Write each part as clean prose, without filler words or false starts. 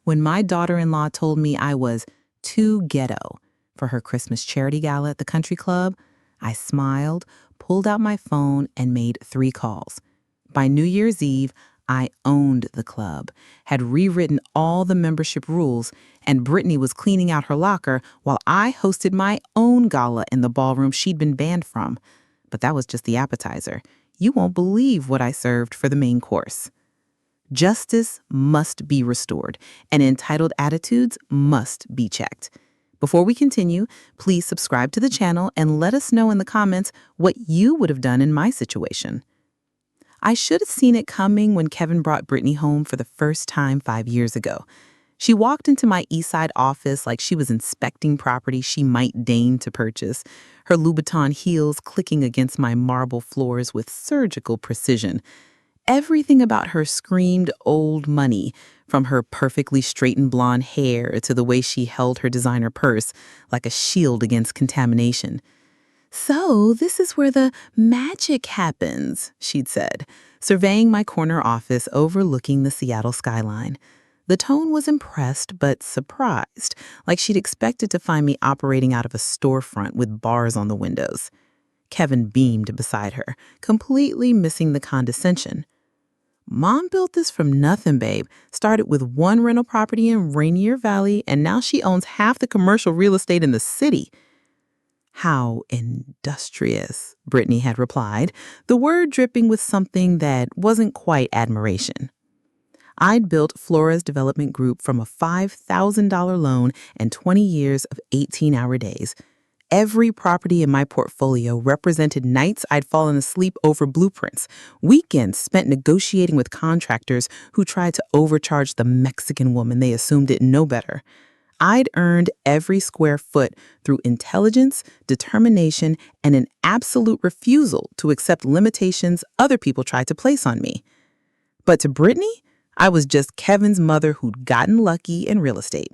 When my daughter-in-law told me I was too ghetto for her Christmas charity gala at the country club, I smiled, pulled out my phone, and made 3 calls. By New Year's Eve, I owned the club, had rewritten all the membership rules, and Brittany was cleaning out her locker while I hosted my own gala in the ballroom she'd been banned from. But that was just the appetizer. You won't believe what I served for the main course. Justice must be restored, and entitled attitudes must be checked. Before we continue, please subscribe to the channel and let us know in the comments what you would have done in my situation. I should have seen it coming when Kevin brought Brittany home for the first time 5 years ago. She walked into my Eastside office like she was inspecting property she might deign to purchase, her Louboutin heels clicking against my marble floors with surgical precision. Everything about her screamed old money, from her perfectly straightened blonde hair to the way she held her designer purse like a shield against contamination. "So this is where the magic happens," she'd said, surveying my corner office overlooking the Seattle skyline. The tone was impressed but surprised, like she'd expected to find me operating out of a storefront with bars on the windows. Kevin beamed beside her, completely missing the condescension. "Mom built this from nothing, babe. Started with 1 rental property in Rainier Valley, and now she owns half the commercial real estate in the city." "How industrious," Brittany had replied, the word dripping with something that wasn't quite admiration. I'd built Flora's development group from a $5,000 loan and 20 years of 18-hour days. Every property in my portfolio represented nights I'd fallen asleep over blueprints, weekends spent negotiating with contractors who tried to overcharge the Mexican woman they assumed didn't know better. I'd earned every square foot through intelligence, determination, and an absolute refusal to accept limitations other people tried to place on me. But to Brittany, I was just Kevin's mother who'd gotten lucky in real estate.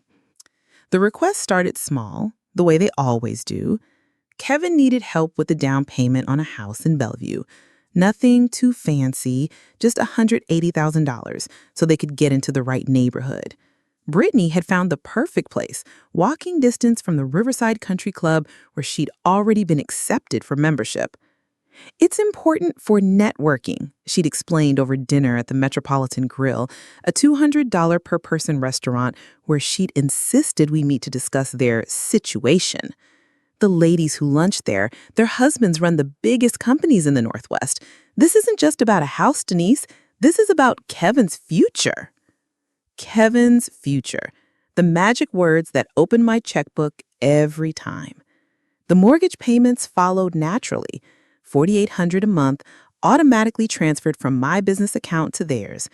The request started small, the way they always do. Kevin needed help with the down payment on a house in Bellevue. Nothing too fancy, just $180,000 so they could get into the right neighborhood. Brittany had found the perfect place, walking distance from the Riverside Country Club where she'd already been accepted for membership. "It's important for networking," she'd explained over dinner at the Metropolitan Grill, a $200 per person restaurant where she'd insisted we meet to discuss their situation. The ladies who lunched there, their husbands run the biggest companies in the Northwest. This isn't just about a house, Denise. This is about Kevin's future. Kevin's future. The magic words that opened my checkbook every time. The mortgage payments followed naturally. $4,800 a month, automatically transferred from my business account to theirs.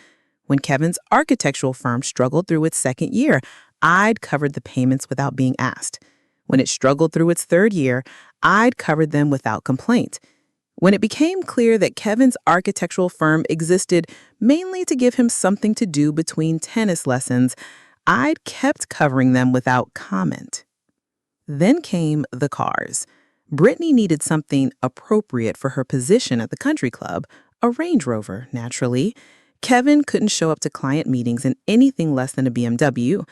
When Kevin's architectural firm struggled through its 2nd year, I'd covered the payments without being asked. When it struggled through its 3rd year, I'd covered them without complaint. When it became clear that Kevin's architectural firm existed mainly to give him something to do between tennis lessons, I'd kept covering them without comment. Then came the cars. Brittany needed something appropriate for her position at the country club, a Range Rover, naturally. Kevin couldn't show up to client meetings in anything less than a BMW.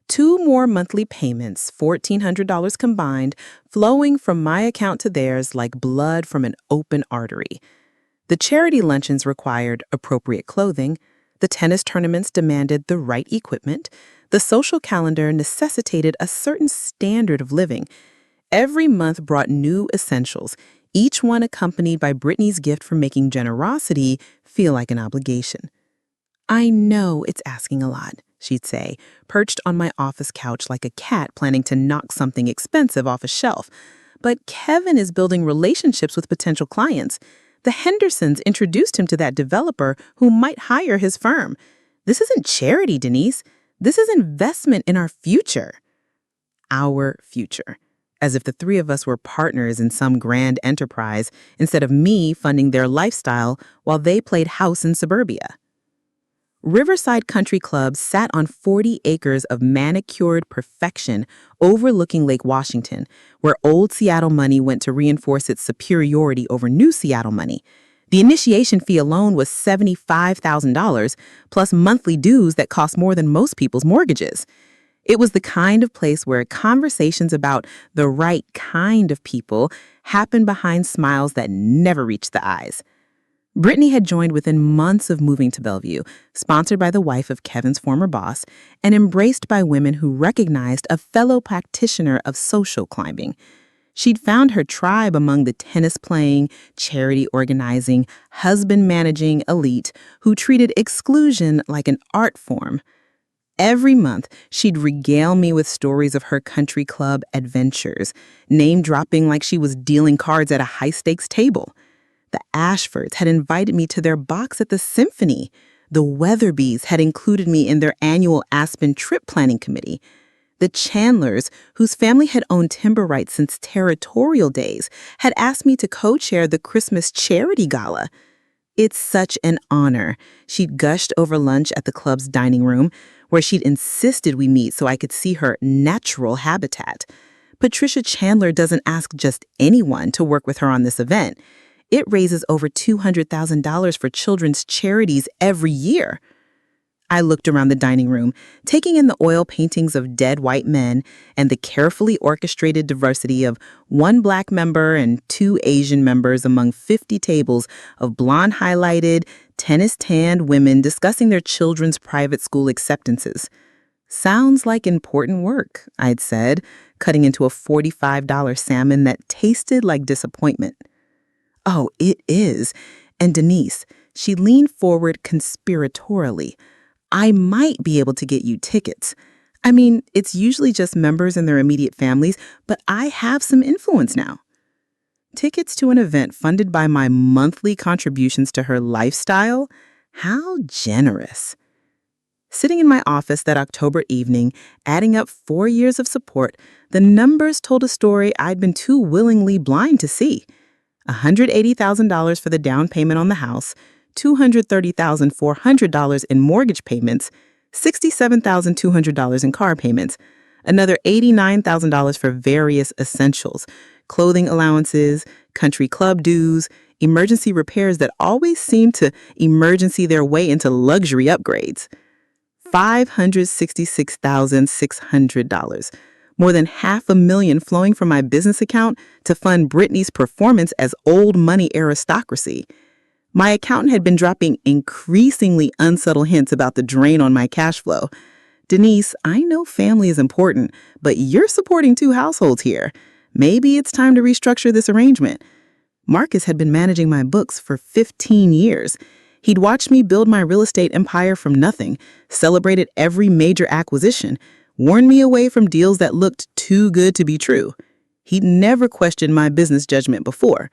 2 more monthly payments, $1,400 combined, flowing from my account to theirs like blood from an open artery. The charity luncheons required appropriate clothing. The tennis tournaments demanded the right equipment. The social calendar necessitated a certain standard of living. Every month brought new essentials, each one accompanied by Brittany's gift for making generosity feel like an obligation. "I know it's asking a lot," she'd say, perched on my office couch like a cat planning to knock something expensive off a shelf. "But Kevin is building relationships with potential clients. The Hendersons introduced him to that developer who might hire his firm. This isn't charity, Denise. This is investment in our future." Our future. As if the 3 of us were partners in some grand enterprise instead of me funding their lifestyle while they played house in suburbia. Riverside Country Club sat on 40 acres of manicured perfection overlooking Lake Washington, where old Seattle money went to reinforce its superiority over new Seattle money. The initiation fee alone was $75,000, plus monthly dues that cost more than most people's mortgages. It was the kind of place where conversations about the right kind of people happened behind smiles that never reached the eyes. Brittany had joined within months of moving to Bellevue, sponsored by the wife of Kevin's former boss, and embraced by women who recognized a fellow practitioner of social climbing. She'd found her tribe among the tennis-playing, charity-organizing, husband-managing elite who treated exclusion like an art form. Every month, she'd regale me with stories of her country club adventures, name-dropping like she was dealing cards at a high-stakes table. The Ashfords had invited me to their box at the Symphony. The Weatherbys had included me in their annual Aspen trip planning committee. The Chandlers, whose family had owned timber rights since territorial days, had asked me to co-chair the Christmas charity gala. It's such an honor, she'd gushed over lunch at the club's dining room, where she'd insisted we meet so I could see her natural habitat. Patricia Chandler doesn't ask just anyone to work with her on this event. It raises over $200,000 for children's charities every year. I looked around the dining room, taking in the oil paintings of dead white men and the carefully orchestrated diversity of one Black member and 2 Asian members among 50 tables of blonde-highlighted, tennis-tanned women discussing their children's private school acceptances. Sounds like important work, I'd said, cutting into a $45 salmon that tasted like disappointment. Oh, it is. And Denise, she leaned forward conspiratorially. I might be able to get you tickets. I mean, it's usually just members and their immediate families, but I have some influence now. Tickets to an event funded by my monthly contributions to her lifestyle? How generous. Sitting in my office that October evening, adding up 4 years of support, the numbers told a story I'd been too willingly blind to see. $180,000 for the down payment on the house, $230,400 in mortgage payments, $67,200 in car payments, another $89,000 for various essentials, clothing allowances, country club dues, emergency repairs that always seem to emergency their way into luxury upgrades. $566,600, more than $500,000 flowing from my business account to fund Brittany's performance as old money aristocracy. My accountant had been dropping increasingly unsubtle hints about the drain on my cash flow. Denise, I know family is important, but you're supporting 2 households here. Maybe it's time to restructure this arrangement. Marcus had been managing my books for 15 years. He'd watched me build my real estate empire from nothing, celebrated every major acquisition, warned me away from deals that looked too good to be true. He'd never questioned my business judgment before.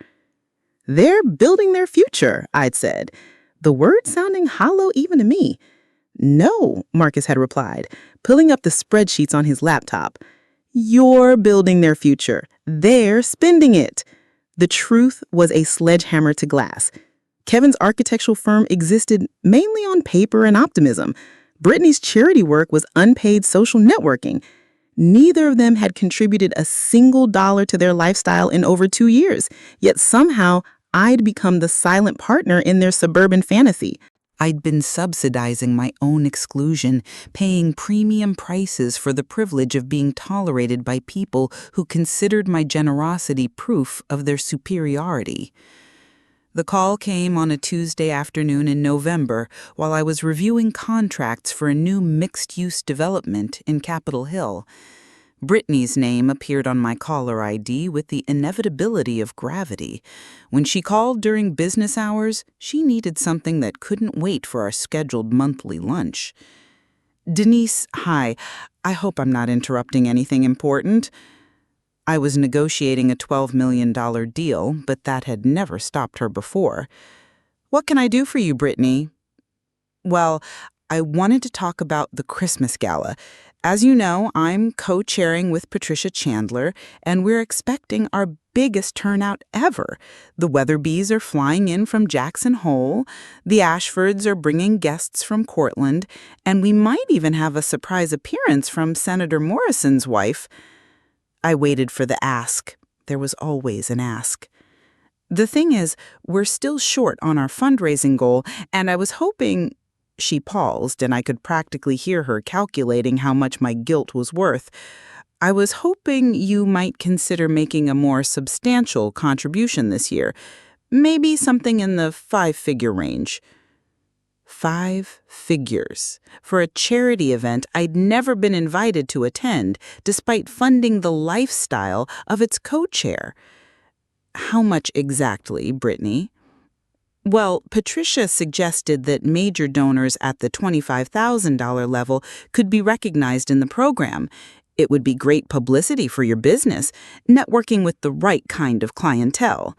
They're building their future, I'd said, the word sounding hollow even to me. No, Marcus had replied, pulling up the spreadsheets on his laptop. You're building their future. They're spending it. The truth was a sledgehammer to glass. Kevin's architectural firm existed mainly on paper and optimism. Brittany's charity work was unpaid social networking. Neither of them had contributed a single dollar to their lifestyle in over 2 years, yet somehow I'd become the silent partner in their suburban fantasy. I'd been subsidizing my own exclusion, paying premium prices for the privilege of being tolerated by people who considered my generosity proof of their superiority. The call came on a Tuesday afternoon in November while I was reviewing contracts for a new mixed-use development in Capitol Hill. Brittany's name appeared on my caller ID with the inevitability of gravity. When she called during business hours, she needed something that couldn't wait for our scheduled monthly lunch. Denise, hi. I hope I'm not interrupting anything important. I was negotiating a $12 million deal, but that had never stopped her before. What can I do for you, Brittany? Well, I wanted to talk about the Christmas gala. As you know, I'm co-chairing with Patricia Chandler, and we're expecting our biggest turnout ever. The Weatherbys are flying in from Jackson Hole, the Ashfords are bringing guests from Cortland, and we might even have a surprise appearance from Senator Morrison's wife. I waited for the ask. There was always an ask. The thing is, we're still short on our fundraising goal, and I was hoping. She paused, and I could practically hear her calculating how much my guilt was worth. I was hoping you might consider making a more substantial contribution this year. Maybe something in the five-figure range. 5 figures. For a charity event I'd never been invited to attend, despite funding the lifestyle of its co-chair. How much exactly, Brittany? Well, Patricia suggested that major donors at the $25,000 level could be recognized in the program. It would be great publicity for your business, networking with the right kind of clientele.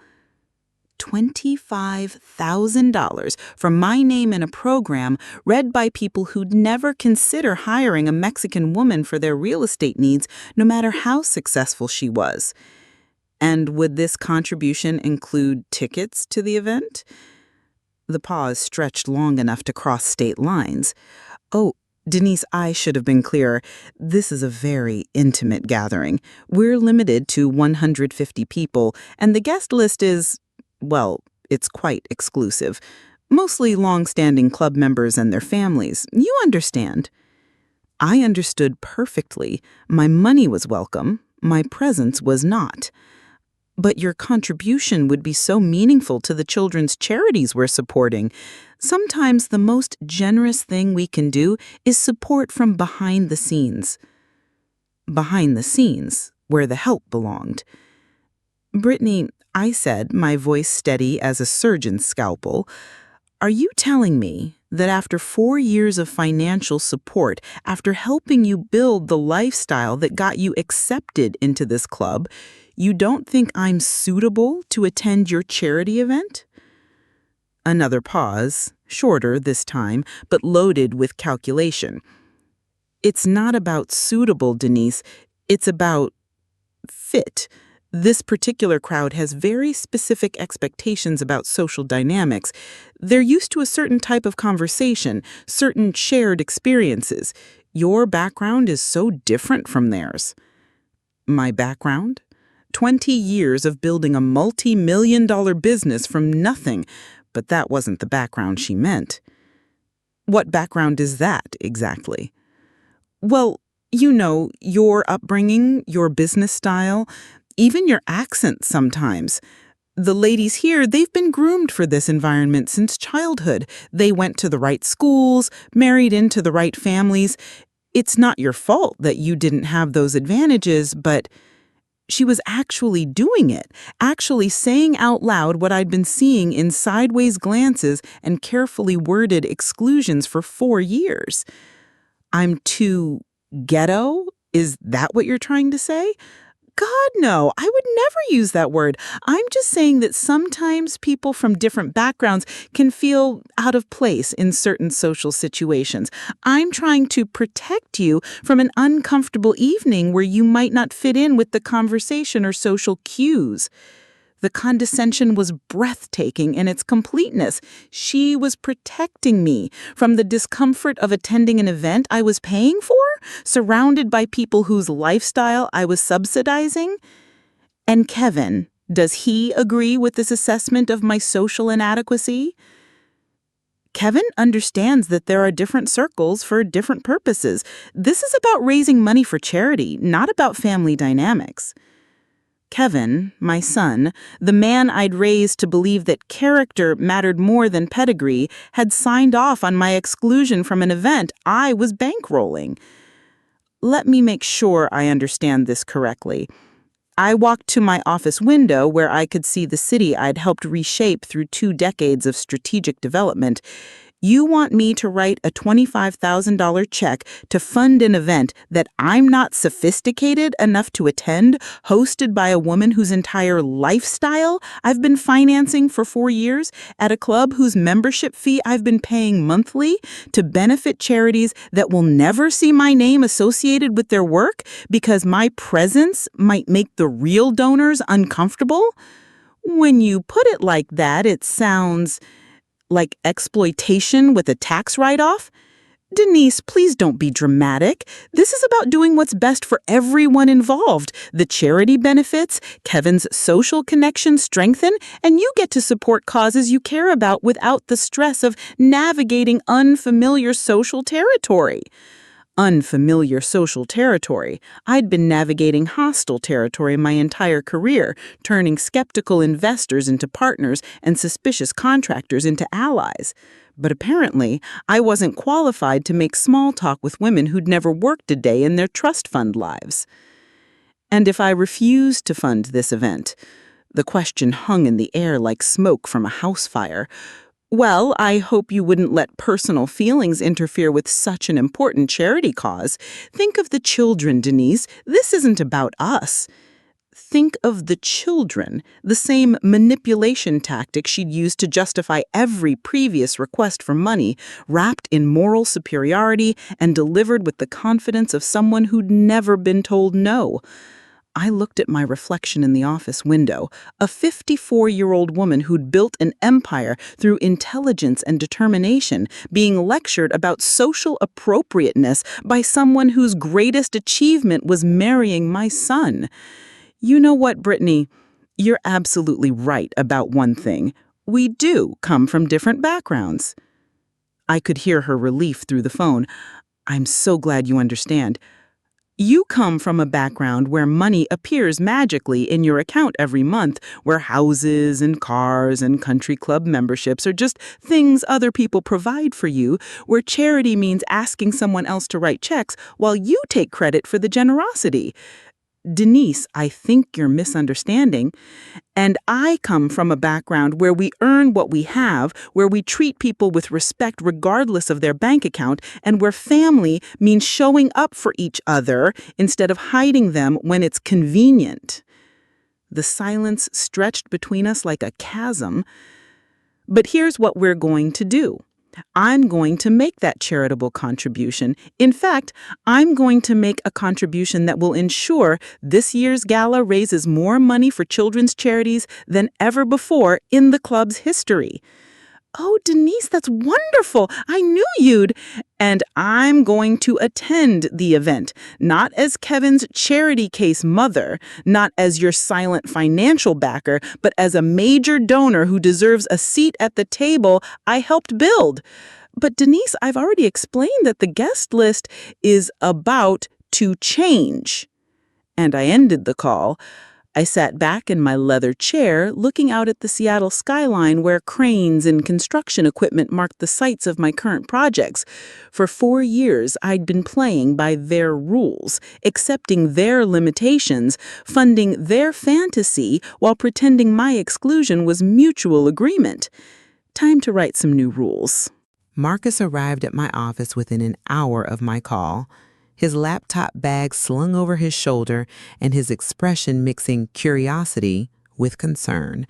$25,000 for my name in a program read by people who'd never consider hiring a Mexican woman for their real estate needs, no matter how successful she was. And would this contribution include tickets to the event? The pause stretched long enough to cross state lines. Oh, Denise, I should have been clearer. This is a very intimate gathering. We're limited to 150 people, and the guest list is, well, it's quite exclusive. Mostly long-standing club members and their families. You understand. I understood perfectly. My money was welcome. My presence was not. But your contribution would be so meaningful to the children's charities we're supporting. Sometimes the most generous thing we can do is support from behind the scenes. Behind the scenes, where the help belonged. Brittany, I said, my voice steady as a surgeon's scalpel, are you telling me that after 4 years of financial support, after helping you build the lifestyle that got you accepted into this club, you don't think I'm suitable to attend your charity event? Another pause, shorter this time, but loaded with calculation. It's not about suitable, Denise. It's about fit. This particular crowd has very specific expectations about social dynamics. They're used to a certain type of conversation, certain shared experiences. Your background is so different from theirs. My background? 20 years of building a multi-million-dollar business from nothing, but that wasn't the background she meant. What background is that, exactly? Well, you know, your upbringing, your business style, even your accent sometimes. The ladies here, they've been groomed for this environment since childhood. They went to the right schools, married into the right families. It's not your fault that you didn't have those advantages, but she was actually doing it, actually saying out loud what I'd been seeing in sideways glances and carefully worded exclusions for 4 years. I'm too ghetto? Is that what you're trying to say? God, no, I would never use that word. I'm just saying that sometimes people from different backgrounds can feel out of place in certain social situations. I'm trying to protect you from an uncomfortable evening where you might not fit in with the conversation or social cues. The condescension was breathtaking in its completeness. She was protecting me from the discomfort of attending an event I was paying for, surrounded by people whose lifestyle I was subsidizing. And Kevin, does he agree with this assessment of my social inadequacy? Kevin understands that there are different circles for different purposes. This is about raising money for charity, not about family dynamics. Kevin, my son, the man I'd raised to believe that character mattered more than pedigree, had signed off on my exclusion from an event I was bankrolling. Let me make sure I understand this correctly. I walked to my office window where I could see the city I'd helped reshape through 2 decades of strategic development. You want me to write a $25,000 check to fund an event that I'm not sophisticated enough to attend, hosted by a woman whose entire lifestyle I've been financing for 4 years, at a club whose membership fee I've been paying monthly, to benefit charities that will never see my name associated with their work because my presence might make the real donors uncomfortable? When you put it like that, it sounds like exploitation with a tax write-off? Denise, please don't be dramatic. This is about doing what's best for everyone involved. The charity benefits, Kevin's social connections strengthen, and you get to support causes you care about without the stress of navigating unfamiliar social territory. Unfamiliar social territory. I'd been navigating hostile territory my entire career, turning skeptical investors into partners and suspicious contractors into allies. But apparently, I wasn't qualified to make small talk with women who'd never worked a day in their trust fund lives. And if I refused to fund this event, the question hung in the air like smoke from a house fire. Well, I hope you wouldn't let personal feelings interfere with such an important charity cause. Think of the children, Denise. This isn't about us. Think of the children, the same manipulation tactic she'd used to justify every previous request for money, wrapped in moral superiority and delivered with the confidence of someone who'd never been told no. I looked at my reflection in the office window, a 54-year-old woman who'd built an empire through intelligence and determination, being lectured about social appropriateness by someone whose greatest achievement was marrying my son. You know what, Brittany? You're absolutely right about one thing. We do come from different backgrounds. I could hear her relief through the phone. I'm so glad you understand. You come from a background where money appears magically in your account every month, where houses and cars and country club memberships are just things other people provide for you, where charity means asking someone else to write checks while you take credit for the generosity. Denise, I think you're misunderstanding. And I come from a background where we earn what we have, where we treat people with respect regardless of their bank account, and where family means showing up for each other instead of hiding them when it's convenient. The silence stretched between us like a chasm. But here's what we're going to do. I'm going to make that charitable contribution. In fact, I'm going to make a contribution that will ensure this year's gala raises more money for children's charities than ever before in the club's history. Oh, Denise, that's wonderful. I knew you'd. And I'm going to attend the event, not as Kevin's charity case mother, not as your silent financial backer, but as a major donor who deserves a seat at the table I helped build. But Denise, I've already explained that the guest list is about to change. And I ended the call. I sat back in my leather chair, looking out at the Seattle skyline where cranes and construction equipment marked the sites of my current projects. For 4 years, I'd been playing by their rules, accepting their limitations, funding their fantasy while pretending my exclusion was mutual agreement. Time to write some new rules. Marcus arrived at my office within an hour of my call, his laptop bag slung over his shoulder and his expression mixing curiosity with concern.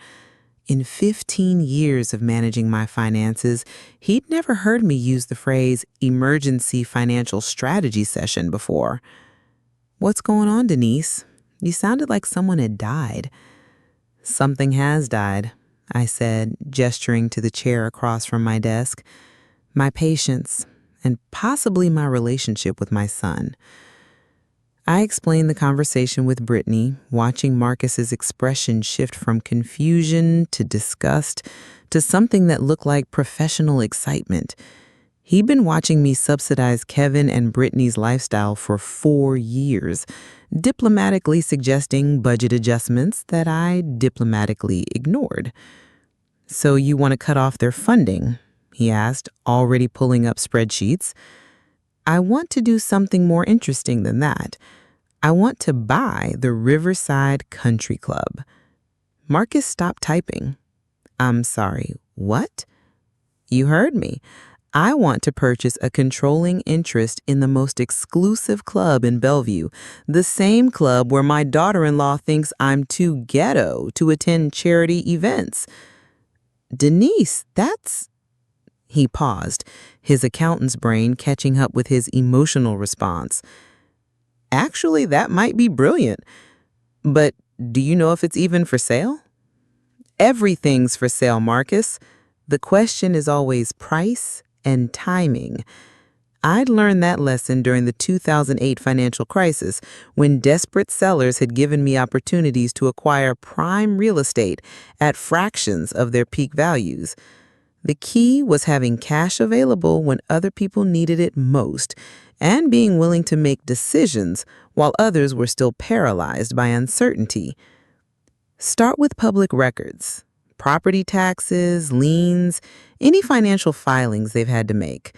In 15 years of managing my finances, he'd never heard me use the phrase emergency financial strategy session before. "What's going on, Denise? You sounded like someone had died." "Something has died," I said, gesturing to the chair across from my desk. "My patience, and possibly my relationship with my son." I explained the conversation with Brittany, watching Marcus's expression shift from confusion to disgust to something that looked like professional excitement. He'd been watching me subsidize Kevin and Brittany's lifestyle for 4 years, diplomatically suggesting budget adjustments that I diplomatically ignored. "So you want to cut off their funding?" he asked, already pulling up spreadsheets. "I want to do something more interesting than that. I want to buy the Riverside Country Club." Marcus stopped typing. "I'm sorry, what?" "You heard me. I want to purchase a controlling interest in the most exclusive club in Bellevue, the same club where my daughter-in-law thinks I'm too ghetto to attend charity events." "Denise, that's..." He paused, his accountant's brain catching up with his emotional response. "Actually, that might be brilliant. But do you know if it's even for sale?" "Everything's for sale, Marcus. The question is always price and timing." I'd learned that lesson during the 2008 financial crisis when desperate sellers had given me opportunities to acquire prime real estate at fractions of their peak values. The key was having cash available when other people needed it most and being willing to make decisions while others were still paralyzed by uncertainty. Start with public records, property taxes, liens, any financial filings they've had to make.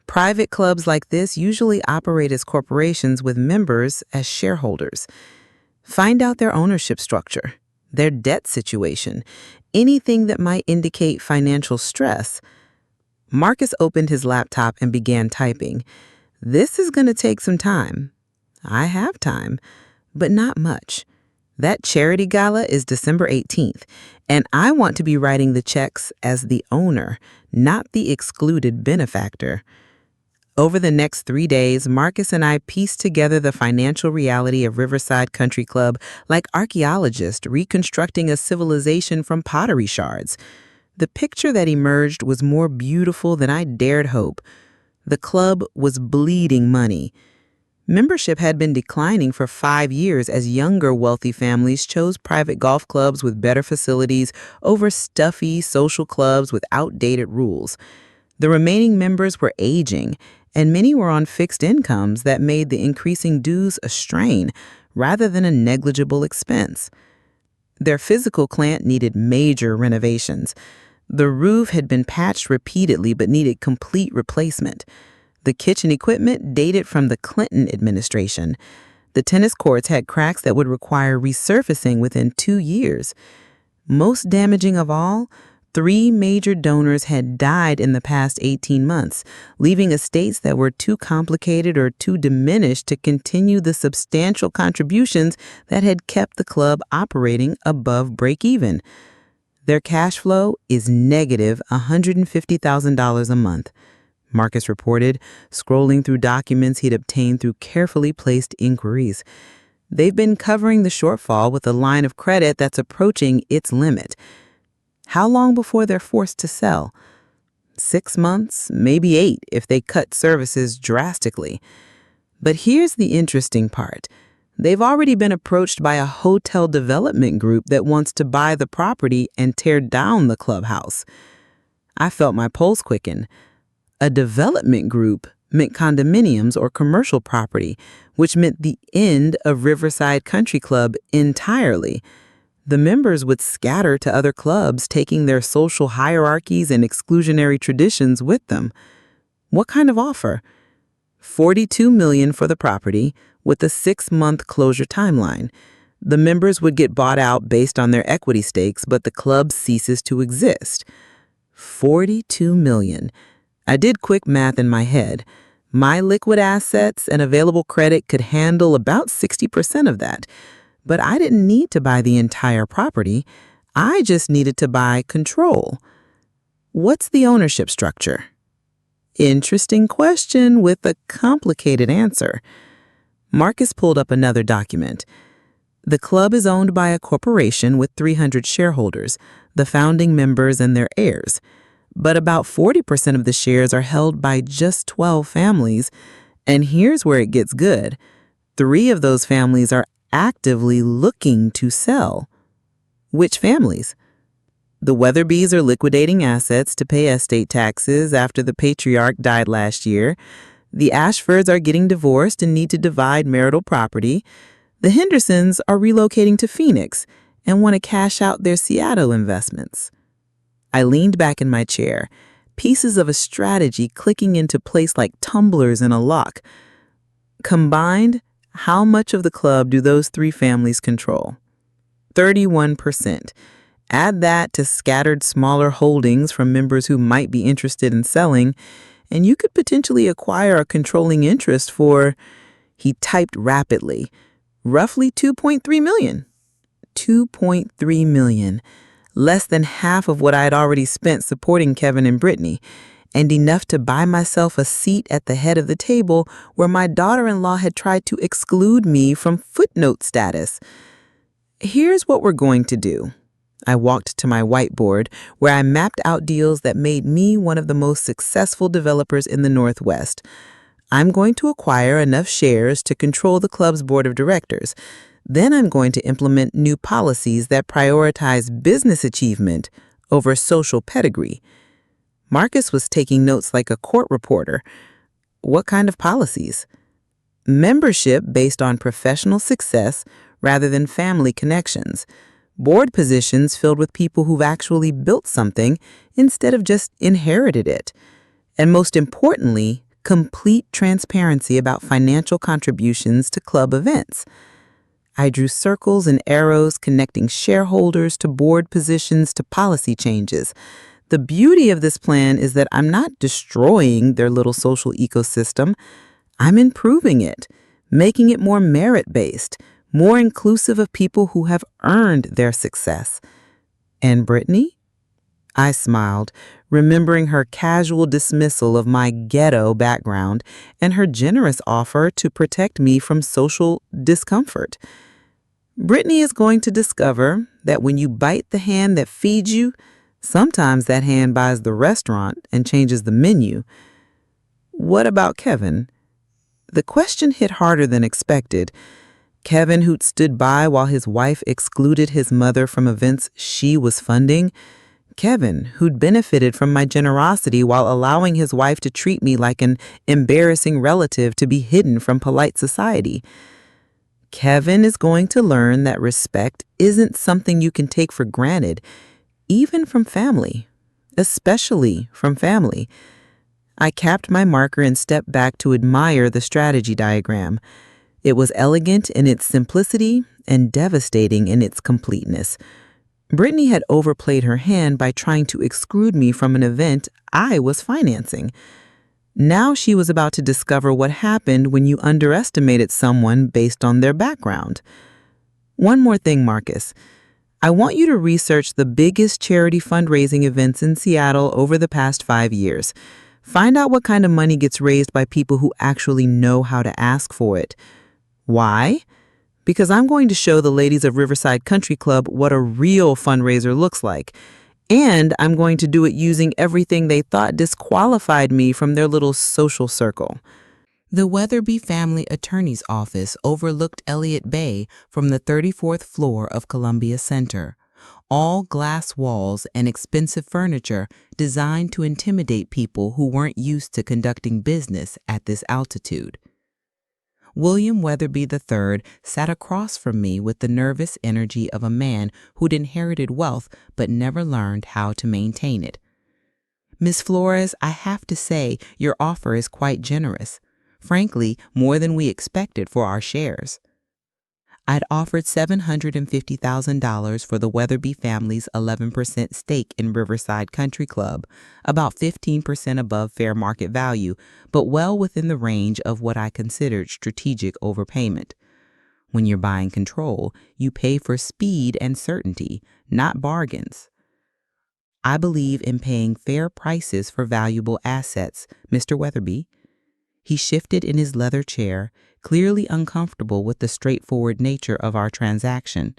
Private clubs like this usually operate as corporations with members as shareholders. Find out their ownership structure, their debt situation, anything that might indicate financial stress. Marcus opened his laptop and began typing. This is going to take some time. I have time, but not much. That charity gala is December 18th, and I want to be writing the checks as the owner, not the excluded benefactor. Over the next 3 days, Marcus and I pieced together the financial reality of Riverside Country Club like archaeologists reconstructing a civilization from pottery shards. The picture that emerged was more beautiful than I dared hope. The club was bleeding money. Membership had been declining for 5 years as younger wealthy families chose private golf clubs with better facilities over stuffy social clubs with outdated rules. The remaining members were aging, and many were on fixed incomes that made the increasing dues a strain rather than a negligible expense. Their physical plant needed major renovations. The roof had been patched repeatedly but needed complete replacement. The kitchen equipment dated from the Clinton administration. The tennis courts had cracks that would require resurfacing within 2 years. Most damaging of all, 3 major donors had died in the past 18 months, leaving estates that were too complicated or too diminished to continue the substantial contributions that had kept the club operating above break even. Their cash flow is negative $150,000 a month, Marcus reported, scrolling through documents he'd obtained through carefully placed inquiries. They've been covering the shortfall with a line of credit that's approaching its limit. How long before they're forced to sell? 6 months, maybe 8 if they cut services drastically. But here's the interesting part. They've already been approached by a hotel development group that wants to buy the property and tear down the clubhouse. I felt my pulse quicken. A development group meant condominiums or commercial property, which meant the end of Riverside Country Club entirely. The members would scatter to other clubs, taking their social hierarchies and exclusionary traditions with them. What kind of offer? $42 million for the property, with a 6-month closure timeline. The members would get bought out based on their equity stakes, but the club ceases to exist. $42 million. I did quick math in my head. My liquid assets and available credit could handle about 60% of that. But I didn't need to buy the entire property. I just needed to buy control. What's the ownership structure? Interesting question with a complicated answer. Marcus pulled up another document. The club is owned by a corporation with 300 shareholders, the founding members and their heirs. But about 40% of the shares are held by just 12 families. And here's where it gets good. 3 of those families are actively looking to sell. Which families? The Weatherbys are liquidating assets to pay estate taxes after the patriarch died last year. The Ashfords are getting divorced and need to divide marital property. The Hendersons are relocating to Phoenix and want to cash out their Seattle investments. I leaned back in my chair, pieces of a strategy clicking into place like tumblers in a lock. Combined, how much of the club do those 3 families control? 31%. Add that to scattered smaller holdings from members who might be interested in selling, and you could potentially acquire a controlling interest for, he typed rapidly, roughly $2.3 million. $2.3 million. Less than half of what I had already spent supporting Kevin and Brittany, and enough to buy myself a seat at the head of the table where my daughter-in-law had tried to exclude me from footnote status. Here's what we're going to do. I walked to my whiteboard where I mapped out deals that made me one of the most successful developers in the Northwest. I'm going to acquire enough shares to control the club's board of directors. Then I'm going to implement new policies that prioritize business achievement over social pedigree. Marcus was taking notes like a court reporter. What kind of policies? Membership based on professional success rather than family connections. Board positions filled with people who've actually built something instead of just inherited it. And most importantly, complete transparency about financial contributions to club events. I drew circles and arrows connecting shareholders to board positions to policy changes. The beauty of this plan is that I'm not destroying their little social ecosystem. I'm improving it, making it more merit-based, more inclusive of people who have earned their success. And Brittany? I smiled, remembering her casual dismissal of my ghetto background and her generous offer to protect me from social discomfort. Brittany is going to discover that when you bite the hand that feeds you, sometimes that hand buys the restaurant and changes the menu. What about Kevin? The question hit harder than expected. Kevin, who'd stood by while his wife excluded his mother from events she was funding. Kevin, who'd benefited from my generosity while allowing his wife to treat me like an embarrassing relative to be hidden from polite society. Kevin is going to learn that respect isn't something you can take for granted, even from family, especially from family. I capped my marker and stepped back to admire the strategy diagram. It was elegant in its simplicity and devastating in its completeness. Brittany had overplayed her hand by trying to exclude me from an event I was financing. Now she was about to discover what happened when you underestimated someone based on their background. One more thing, Marcus. I want you to research the biggest charity fundraising events in Seattle over the past 5 years. Find out what kind of money gets raised by people who actually know how to ask for it. Why? Because I'm going to show the ladies of Riverside Country Club what a real fundraiser looks like. And I'm going to do it using everything they thought disqualified me from their little social circle. The Weatherby family attorney's office overlooked Elliott Bay from the 34th floor of Columbia Center. All glass walls and expensive furniture designed to intimidate people who weren't used to conducting business at this altitude. William Weatherby III sat across from me with the nervous energy of a man who'd inherited wealth but never learned how to maintain it. Miss Flores, I have to say your offer is quite generous. Frankly, more than we expected for our shares. I'd offered $750,000 for the Weatherby family's 11% stake in Riverside Country Club, about 15% above fair market value, but well within the range of what I considered strategic overpayment. When you're buying control, you pay for speed and certainty, not bargains. I believe in paying fair prices for valuable assets, Mr. Weatherby. He shifted in his leather chair, clearly uncomfortable with the straightforward nature of our transaction.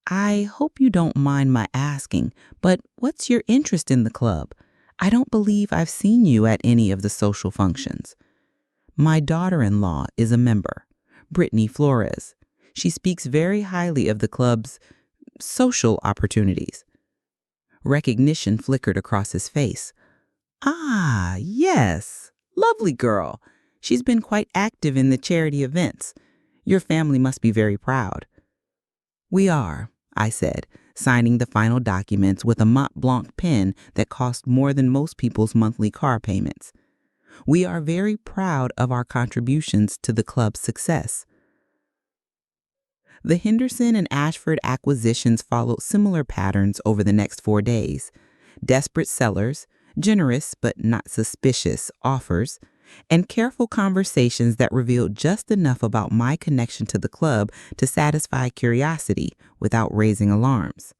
I hope you don't mind my asking, but what's your interest in the club? I don't believe I've seen you at any of the social functions. My daughter-in-law is a member, Brittany Flores. She speaks very highly of the club's social opportunities. Recognition flickered across his face. Ah, yes. Lovely girl. She's been quite active in the charity events. Your family must be very proud. We are, I said, signing the final documents with a Mont Blanc pen that cost more than most people's monthly car payments. We are very proud of our contributions to the club's success. The Henderson and Ashford acquisitions followed similar patterns over the next 4 days. Desperate sellers, generous but not suspicious offers, and careful conversations that revealed just enough about my connection to the club to satisfy curiosity without raising alarms.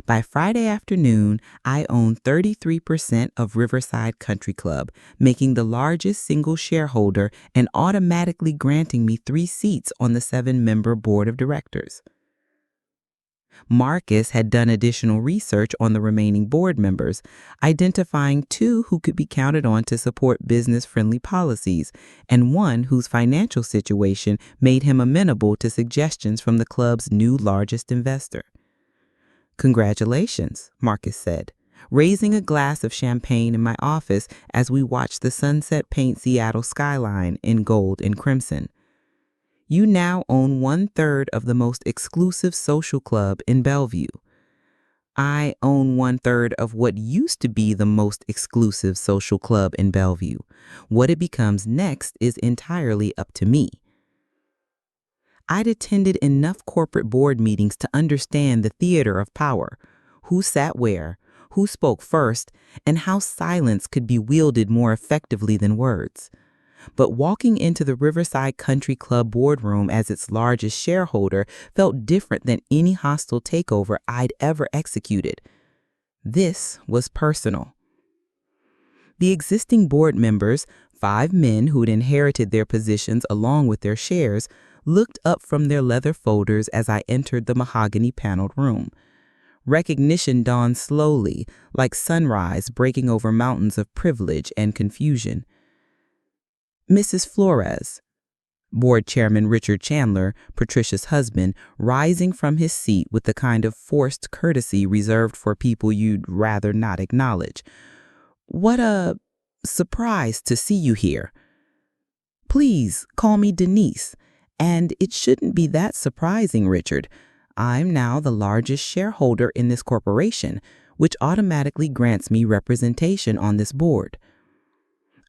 By Friday afternoon, I owned 33% of Riverside Country Club, making the largest single shareholder and automatically granting me 3 seats on the 7-member board of directors. Marcus had done additional research on the remaining board members, identifying two who could be counted on to support business-friendly policies, and one whose financial situation made him amenable to suggestions from the club's new largest investor. "Congratulations," Marcus said, raising a glass of champagne in my office as we watched the sunset paint Seattle skyline in gold and crimson. "You now own 1/3 of the most exclusive social club in Bellevue. I own 1/3 of what used to be the most exclusive social club in Bellevue. What it becomes next is entirely up to me." I'd attended enough corporate board meetings to understand the theater of power, who sat where, who spoke first, and how silence could be wielded more effectively than words. But walking into the Riverside Country Club boardroom as its largest shareholder felt different than any hostile takeover I'd ever executed. This was personal. The existing board members, 5 men who'd inherited their positions along with their shares, looked up from their leather folders as I entered the mahogany-paneled room. Recognition dawned slowly, like sunrise breaking over mountains of privilege and confusion. "Mrs. Flores," Board Chairman Richard Chandler, Patricia's husband, rising from his seat with the kind of forced courtesy reserved for people you'd rather not acknowledge. "What a surprise to see you here. Please call me Denise. And it shouldn't be that surprising, Richard. I'm now the largest shareholder in this corporation, which automatically grants me representation on this board."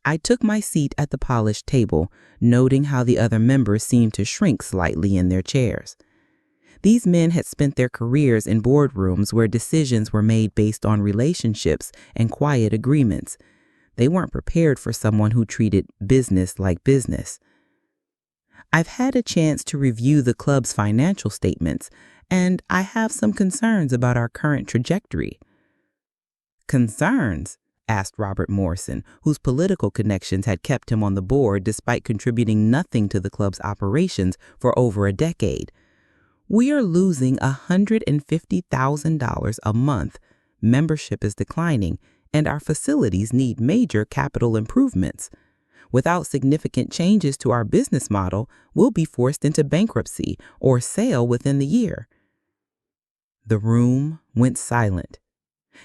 I took my seat at the polished table, noting how the other members seemed to shrink slightly in their chairs. These men had spent their careers in boardrooms where decisions were made based on relationships and quiet agreements. They weren't prepared for someone who treated business like business. I've had a chance to review the club's financial statements, and I have some concerns about our current trajectory. "Concerns?" asked Robert Morrison, whose political connections had kept him on the board despite contributing nothing to the club's operations for over a decade. "We are losing $150,000 a month. Membership is declining, and our facilities need major capital improvements. Without significant changes to our business model, we'll be forced into bankruptcy or sale within the year." The room went silent.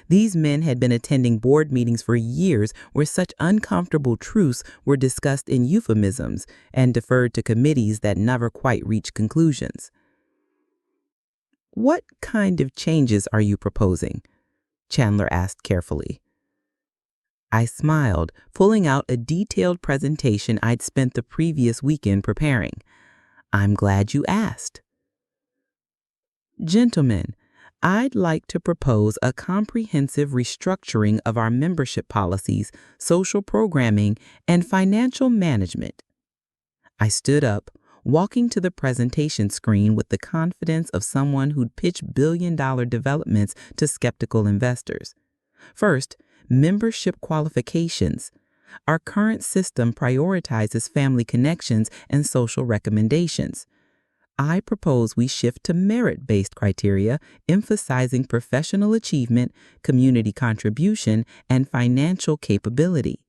These men had been attending board meetings for years where such uncomfortable truths were discussed in euphemisms and deferred to committees that never quite reached conclusions. "What kind of changes are you proposing?" Chandler asked carefully. I smiled, pulling out a detailed presentation I'd spent the previous weekend preparing. "I'm glad you asked. Gentlemen, I'd like to propose a comprehensive restructuring of our membership policies, social programming, and financial management." I stood up, walking to the presentation screen with the confidence of someone who'd pitch billion-dollar developments to skeptical investors. First, membership qualifications. Our current system prioritizes family connections and social recommendations. I propose we shift to merit-based criteria, emphasizing professional achievement, community contribution, and financial capability.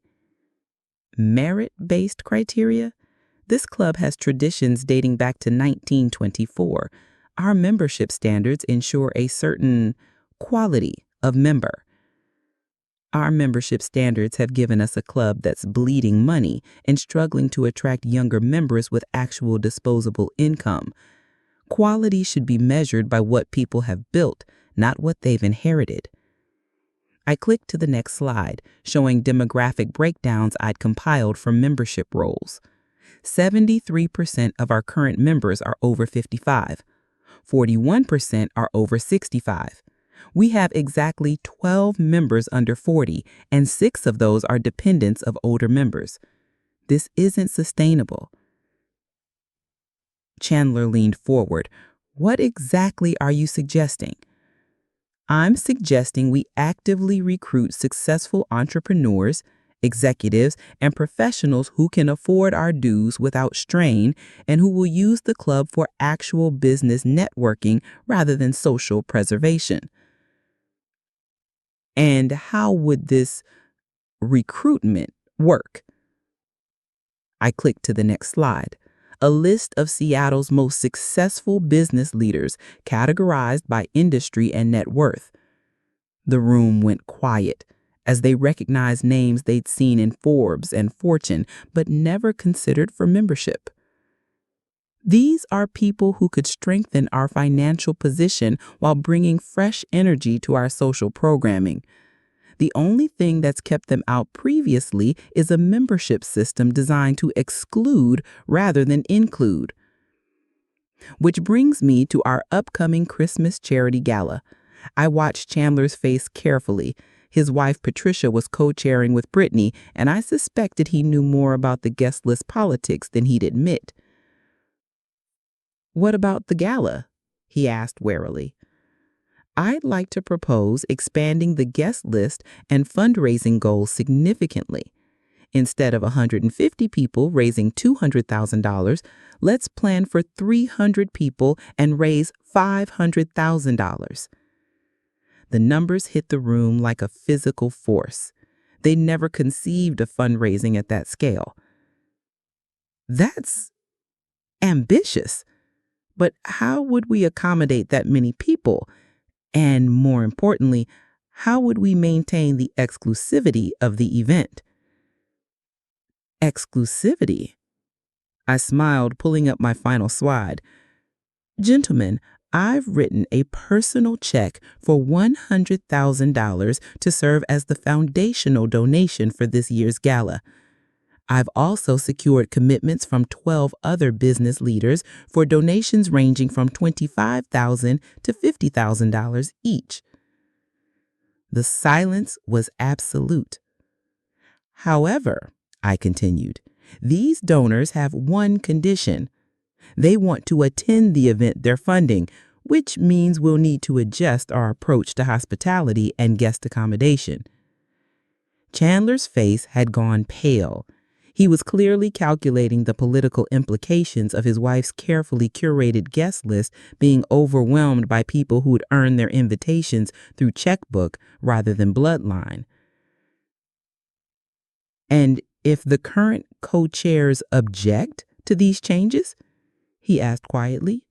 Merit-based criteria? This club has traditions dating back to 1924. Our membership standards ensure a certain quality of member. Our membership standards have given us a club that's bleeding money and struggling to attract younger members with actual disposable income. Quality should be measured by what people have built, not what they've inherited. I clicked to the next slide, showing demographic breakdowns I'd compiled from membership roles. 73% of our current members are over 55. 41% are over 65. We have exactly 12 members under 40, and 6 of those are dependents of older members. This isn't sustainable. Chandler leaned forward. "What exactly are you suggesting?" "I'm suggesting we actively recruit successful entrepreneurs, executives, and professionals who can afford our dues without strain and who will use the club for actual business networking rather than social preservation. And how would this recruitment work? I clicked to the next slide. A list of Seattle's most successful business leaders categorized by industry and net worth. The room went quiet as they recognized names they'd seen in Forbes and Fortune, but never considered for membership. These are people who could strengthen our financial position while bringing fresh energy to our social programming. The only thing that's kept them out previously is a membership system designed to exclude rather than include. Which brings me to our upcoming Christmas charity gala. I watched Chandler's face carefully. His wife Patricia was co-chairing with Brittany, and I suspected he knew more about the guest list politics than he'd admit. "What about the gala?" he asked warily. "I'd like to propose expanding the guest list and fundraising goals significantly. Instead of 150 people raising $200,000, let's plan for 300 people and raise $500,000. The numbers hit the room like a physical force. They never conceived of fundraising at that scale. That's ambitious. But how would we accommodate that many people? And more importantly, how would we maintain the exclusivity of the event?" Exclusivity? I smiled, pulling up my final slide. "Gentlemen, I've written a personal check for $100,000 to serve as the foundational donation for this year's gala. I've also secured commitments from 12 other business leaders for donations ranging from $25,000 to $50,000 each." The silence was absolute. "However," I continued, "these donors have one condition. They want to attend the event they're funding, which means we'll need to adjust our approach to hospitality and guest accommodation." Chandler's face had gone pale. He was clearly calculating the political implications of his wife's carefully curated guest list being overwhelmed by people who'd earned their invitations through checkbook rather than bloodline. "And if the current co-chairs object to these changes?" he asked quietly.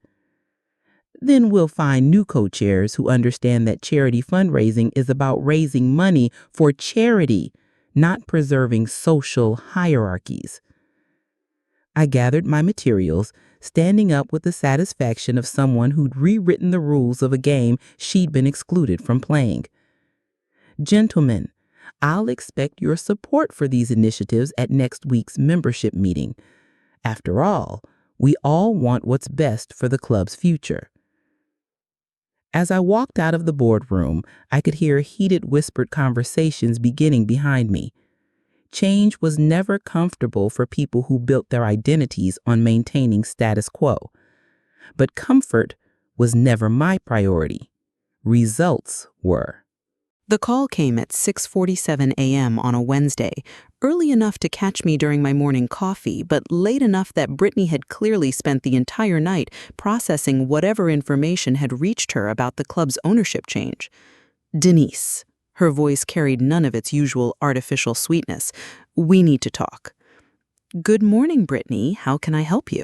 "Then we'll find new co-chairs who understand that charity fundraising is about raising money for charity, not preserving social hierarchies." I gathered my materials, standing up with the satisfaction of someone who'd rewritten the rules of a game she'd been excluded from playing. "Gentlemen, I'll expect your support for these initiatives at next week's membership meeting. After all, we all want what's best for the club's future." As I walked out of the boardroom, I could hear heated whispered conversations beginning behind me. Change was never comfortable for people who built their identities on maintaining status quo. But comfort was never my priority. Results were. The call came at 6:47 a.m. on a Wednesday, early enough to catch me during my morning coffee, but late enough that Brittany had clearly spent the entire night processing whatever information had reached her about the club's ownership change. "Denise." Her voice carried none of its usual artificial sweetness. "We need to talk." "Good morning, Brittany. How can I help you?"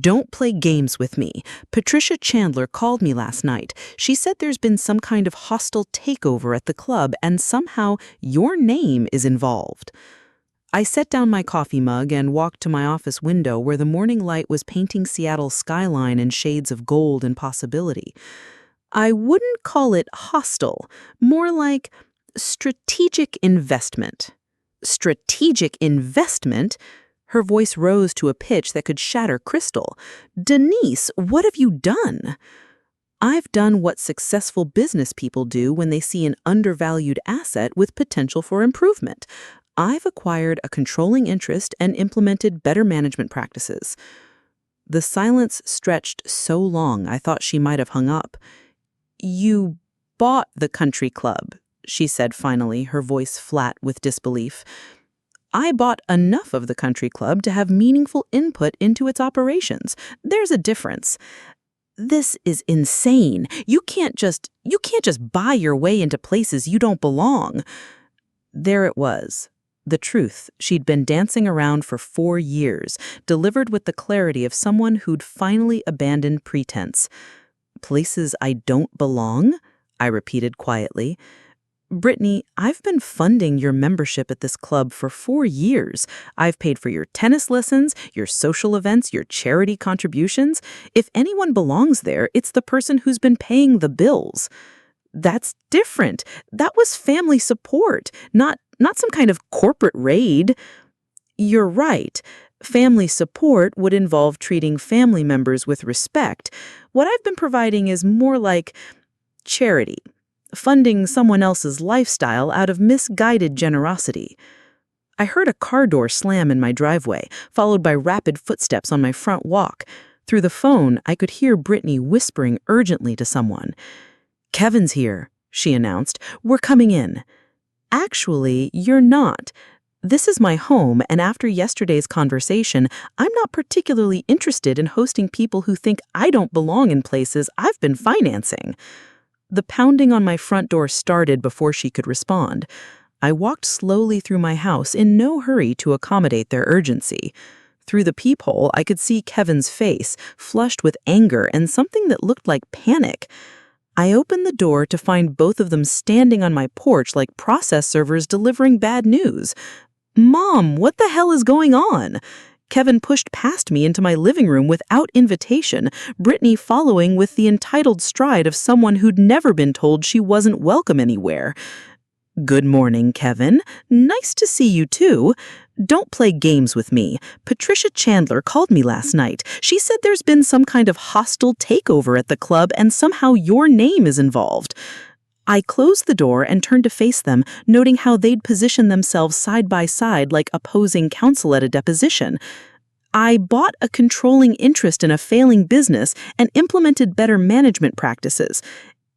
"Don't play games with me. Patricia Chandler called me last night. She said there's been some kind of hostile takeover at the club and somehow your name is involved." I set down my coffee mug and walked to my office window where the morning light was painting Seattle's skyline in shades of gold and possibility. I wouldn't call it hostile, more like strategic investment. Strategic investment? Her voice rose to a pitch that could shatter crystal. "Denise, what have you done?" "I've done what successful business people do when they see an undervalued asset with potential for improvement. I've acquired a controlling interest and implemented better management practices." The silence stretched so long I thought she might have hung up. "You bought the country club," she said finally, her voice flat with disbelief. I bought enough of the country club to have meaningful input into its operations. There's a difference. This is insane. You can't just buy your way into places you don't belong. There it was. The truth she'd been dancing around for 4 years, delivered with the clarity of someone who'd finally abandoned pretense. Places I don't belong? I repeated quietly. Brittany, I've been funding your membership at this club for 4 years. I've paid for your tennis lessons, your social events, your charity contributions. If anyone belongs there, it's the person who's been paying the bills. That's different. That was family support, not some kind of corporate raid. You're right. Family support would involve treating family members with respect. What I've been providing is more like charity, funding someone else's lifestyle out of misguided generosity. I heard a car door slam in my driveway, followed by rapid footsteps on my front walk. Through the phone, I could hear Brittany whispering urgently to someone. "Kevin's here," she announced. "We're coming in." "Actually, you're not. This is my home, and after yesterday's conversation, I'm not particularly interested in hosting people who think I don't belong in places I've been financing." The pounding on my front door started before she could respond. I walked slowly through my house in no hurry to accommodate their urgency. Through the peephole, I could see Kevin's face, flushed with anger and something that looked like panic. I opened the door to find both of them standing on my porch like process servers delivering bad news. "Mom, what the hell is going on?" Kevin pushed past me into my living room without invitation, Brittany following with the entitled stride of someone who'd never been told she wasn't welcome anywhere. "Good morning, Kevin. Nice to see you too. Don't play games with me. Patricia Chandler called me last night. She said there's been some kind of hostile takeover at the club and somehow your name is involved." I closed the door and turned to face them, noting how they'd positioned themselves side by side like opposing counsel at a deposition. "I bought a controlling interest in a failing business and implemented better management practices.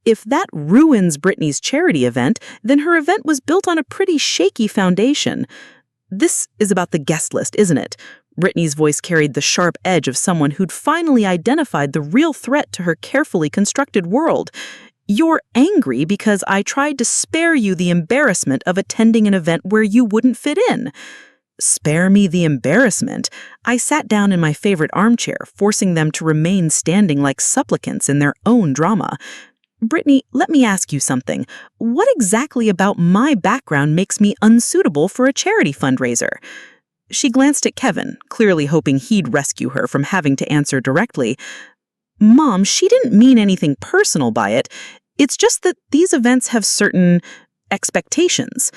If that ruins Brittany's charity event, then her event was built on a pretty shaky foundation. This is about the guest list, isn't it?" Brittany's voice carried the sharp edge of someone who'd finally identified the real threat to her carefully constructed world. "You're angry because I tried to spare you the embarrassment of attending an event where you wouldn't fit in." Spare me the embarrassment? I sat down in my favorite armchair, forcing them to remain standing like supplicants in their own drama. "Brittany, let me ask you something. What exactly about my background makes me unsuitable for a charity fundraiser?" She glanced at Kevin, clearly hoping he'd rescue her from having to answer directly. "Mom, she didn't mean anything personal by it. It's just that these events have certain expectations."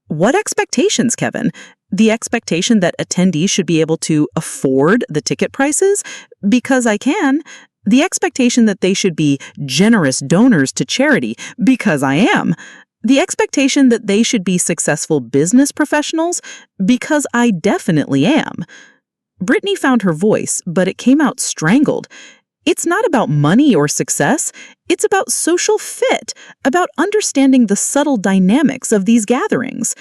"What expectations, Kevin? The expectation that attendees should be able to afford the ticket prices? Because I can. The expectation that they should be generous donors to charity? Because I am. The expectation that they should be successful business professionals? Because I definitely am." Brittany found her voice, but it came out strangled. "It's not about money or success. It's about social fit, about understanding the subtle dynamics of these gatherings."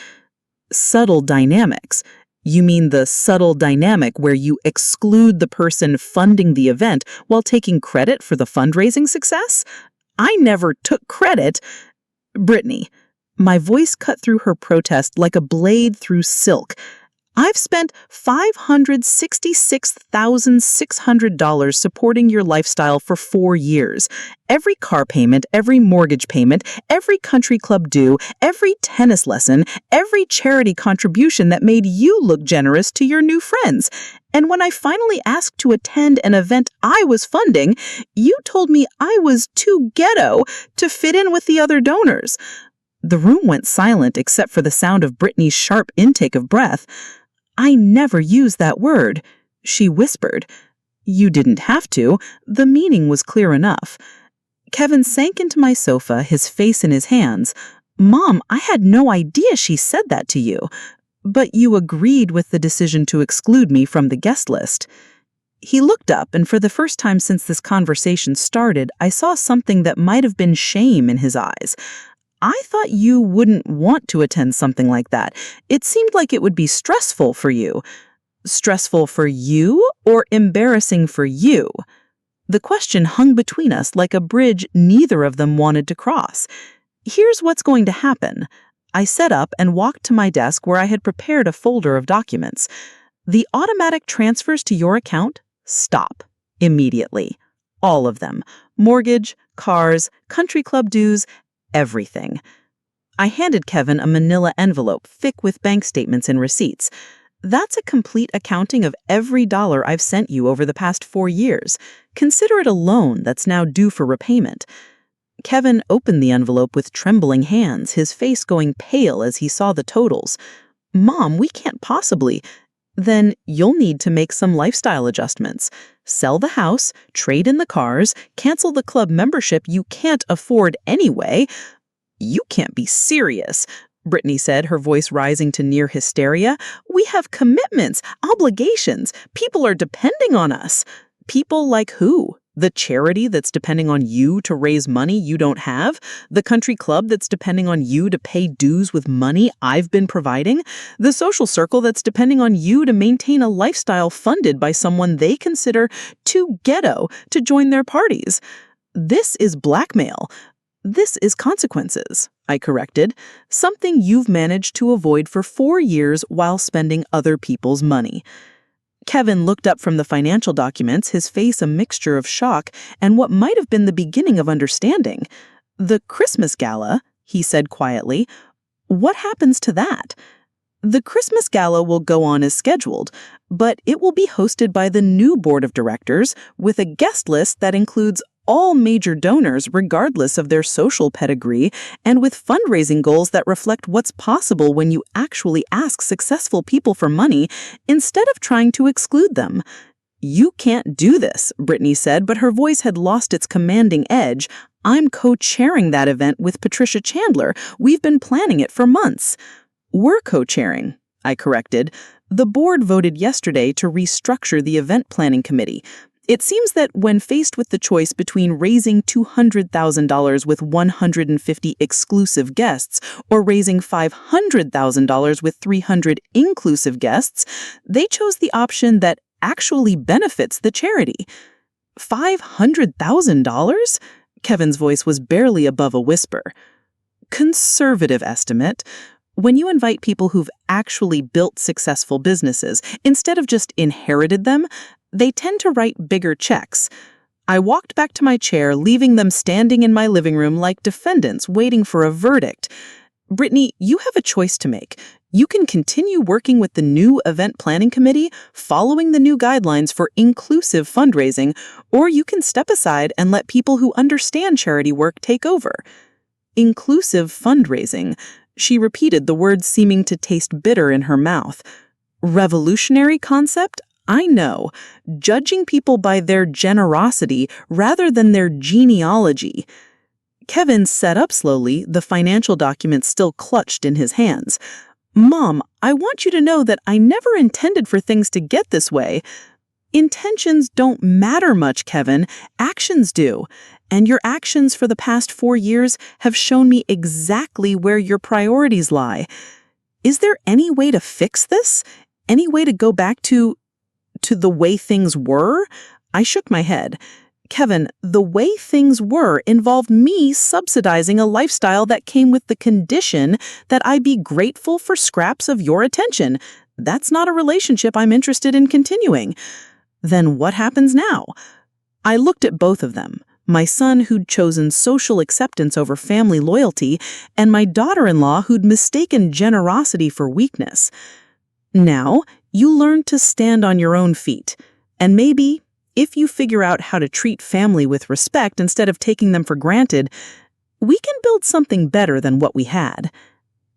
Subtle dynamics? You mean the subtle dynamic where you exclude the person funding the event while taking credit for the fundraising success? I never took credit. Brittany, my voice cut through her protest like a blade through silk. I've spent $566,600 supporting your lifestyle for 4 years. Every car payment, every mortgage payment, every country club due, every tennis lesson, every charity contribution that made you look generous to your new friends. And when I finally asked to attend an event I was funding, you told me I was too ghetto to fit in with the other donors. The room went silent except for the sound of Brittany's sharp intake of breath. I never used that word, she whispered. You didn't have to. The meaning was clear enough. Kevin sank into my sofa, his face in his hands. Mom, I had no idea she said that to you. But you agreed with the decision to exclude me from the guest list. He looked up, and for the first time since this conversation started, I saw something that might have been shame in his eyes. I thought you wouldn't want to attend something like that. It seemed like it would be stressful for you. Stressful for you or embarrassing for you? The question hung between us like a bridge neither of them wanted to cross. Here's what's going to happen. I sat up and walked to my desk where I had prepared a folder of documents. The automatic transfers to your account stop immediately. All of them. Mortgage, cars, country club dues, everything. I handed Kevin a manila envelope thick with bank statements and receipts. That's a complete accounting of every dollar I've sent you over the past 4 years. Consider it a loan that's now due for repayment. Kevin opened the envelope with trembling hands, his face going pale as he saw the totals. Mom, we can't possibly. Then you'll need to make some lifestyle adjustments. Sell the house, trade in the cars, cancel the club membership you can't afford anyway. You can't be serious, Brittany said, her voice rising to near hysteria. We have commitments, obligations. People are depending on us. People like who? The charity that's depending on you to raise money you don't have? The country club that's depending on you to pay dues with money I've been providing? The social circle that's depending on you to maintain a lifestyle funded by someone they consider too ghetto to join their parties? This is blackmail. This is consequences, I corrected. Something you've managed to avoid for 4 years while spending other people's money. Kevin looked up from the financial documents, his face a mixture of shock and what might have been the beginning of understanding. The Christmas gala, he said quietly. What happens to that? The Christmas gala will go on as scheduled, but it will be hosted by the new board of directors with a guest list that includes all major donors regardless of their social pedigree and with fundraising goals that reflect what's possible when you actually ask successful people for money instead of trying to exclude them. You can't do this, Brittany said, but her voice had lost its commanding edge. I'm co-chairing that event with Patricia Chandler. We've been planning it for months. We're co-chairing, I corrected. The board voted yesterday to restructure the event planning committee. It seems that when faced with the choice between raising $200,000 with 150 exclusive guests or raising $500,000 with 300 inclusive guests, they chose the option that actually benefits the charity. $500,000? Kevin's voice was barely above a whisper. Conservative estimate. When you invite people who've actually built successful businesses instead of just inherited them, they tend to write bigger checks. I walked back to my chair, leaving them standing in my living room like defendants waiting for a verdict. Brittany, you have a choice to make. You can continue working with the new event planning committee, following the new guidelines for inclusive fundraising, or you can step aside and let people who understand charity work take over. Inclusive fundraising. She repeated the words seeming to taste bitter in her mouth. Revolutionary concept? I know. Judging people by their generosity rather than their genealogy. Kevin sat up slowly, the financial documents still clutched in his hands. Mom, I want you to know that I never intended for things to get this way. Intentions don't matter much, Kevin. Actions do. And your actions for the past 4 years have shown me exactly where your priorities lie. Is there any way to fix this? Any way to go back to the way things were? I shook my head. Kevin, the way things were involved me subsidizing a lifestyle that came with the condition that I be grateful for scraps of your attention. That's not a relationship I'm interested in continuing. Then what happens now? I looked at both of them. My son who'd chosen social acceptance over family loyalty, and my daughter-in-law who'd mistaken generosity for weakness. Now, you learn to stand on your own feet. And maybe, if you figure out how to treat family with respect instead of taking them for granted, we can build something better than what we had.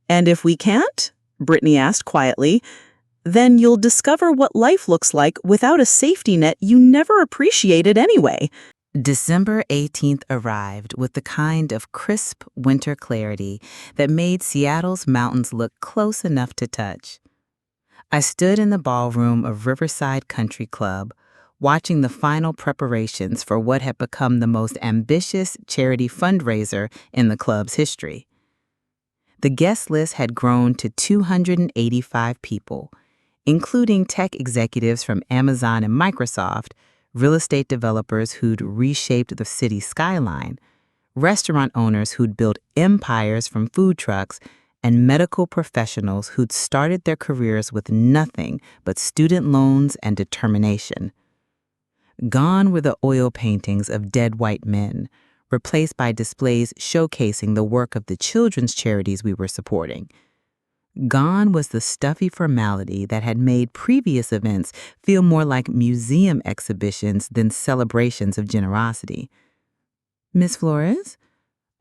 And if we can't, Brittany asked quietly, then you'll discover what life looks like without a safety net you never appreciated anyway. December 18th arrived with the kind of crisp winter clarity that made Seattle's mountains look close enough to touch. I stood in the ballroom of Riverside Country Club, watching the final preparations for what had become the most ambitious charity fundraiser in the club's history. The guest list had grown to 285 people, including tech executives from Amazon and Microsoft, real estate developers who'd reshaped the city skyline, restaurant owners who'd built empires from food trucks, and medical professionals who'd started their careers with nothing but student loans and determination. Gone were the oil paintings of dead white men, replaced by displays showcasing the work of the children's charities we were supporting. Gone was the stuffy formality that had made previous events feel more like museum exhibitions than celebrations of generosity. "Miss Flores?"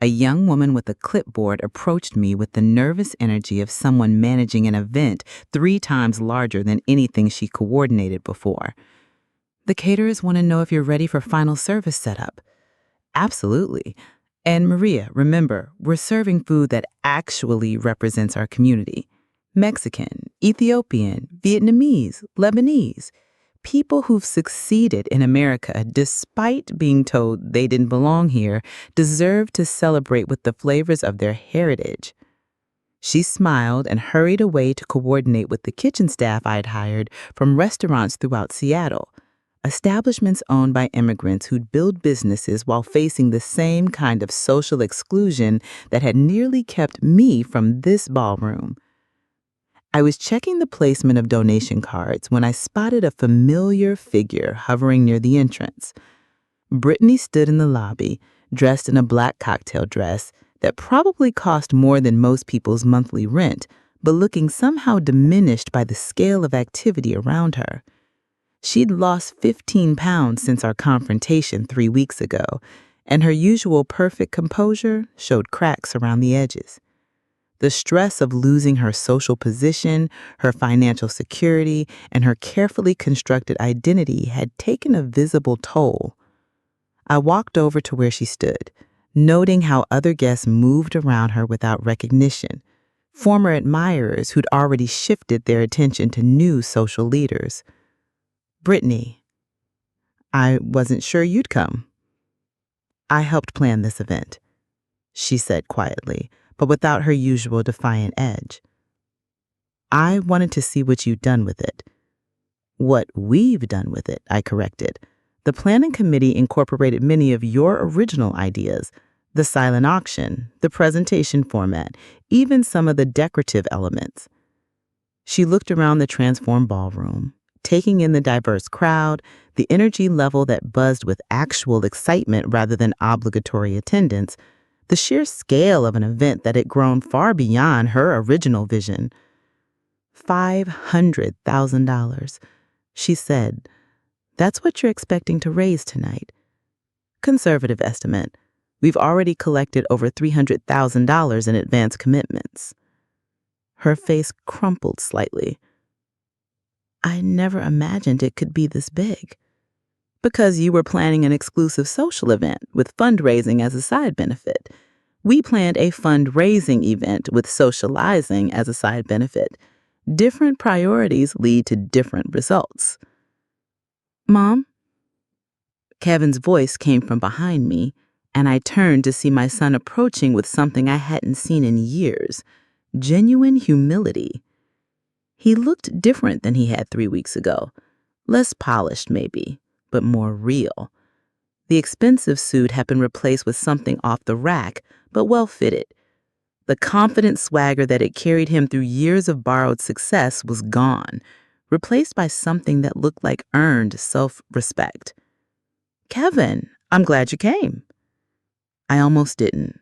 A young woman with a clipboard approached me with the nervous energy of someone managing an event 3 times larger than anything she coordinated before. "The caterers want to know if you're ready for final service setup." "Absolutely. And Maria, remember, we're serving food that actually represents our community. Mexican, Ethiopian, Vietnamese, Lebanese. People who've succeeded in America despite being told they didn't belong here deserve to celebrate with the flavors of their heritage." She smiled and hurried away to coordinate with the kitchen staff I'd hired from restaurants throughout Seattle, establishments owned by immigrants who'd build businesses while facing the same kind of social exclusion that had nearly kept me from this ballroom. I was checking the placement of donation cards when I spotted a familiar figure hovering near the entrance. Brittany stood in the lobby, dressed in a black cocktail dress that probably cost more than most people's monthly rent, but looking somehow diminished by the scale of activity around her. She'd lost 15 pounds since our confrontation 3 weeks ago, and her usual perfect composure showed cracks around the edges. The stress of losing her social position, her financial security, and her carefully constructed identity had taken a visible toll. I walked over to where she stood, noting how other guests moved around her without recognition, former admirers who'd already shifted their attention to new social leaders. "Brittany, I wasn't sure you'd come." "I helped plan this event," she said quietly, but without her usual defiant edge. "I wanted to see what you'd done with it." "What we've done with it," I corrected. "The planning committee incorporated many of your original ideas, the silent auction, the presentation format, even some of the decorative elements." She looked around the transformed ballroom, taking in the diverse crowd, the energy level that buzzed with actual excitement rather than obligatory attendance, the sheer scale of an event that had grown far beyond her original vision. $500,000, she said. "That's what you're expecting to raise tonight." "Conservative estimate. We've already collected over $300,000 in advance commitments." Her face crumpled slightly. "I never imagined it could be this big." "Because you were planning an exclusive social event with fundraising as a side benefit. We planned a fundraising event with socializing as a side benefit. Different priorities lead to different results." "Mom?" Kevin's voice came from behind me, and I turned to see my son approaching with something I hadn't seen in years: genuine humility. He looked different than he had 3 weeks ago. Less polished, maybe, but more real. The expensive suit had been replaced with something off the rack, but well-fitted. The confident swagger that had carried him through years of borrowed success was gone, replaced by something that looked like earned self-respect. "Kevin, I'm glad you came." I almost didn't.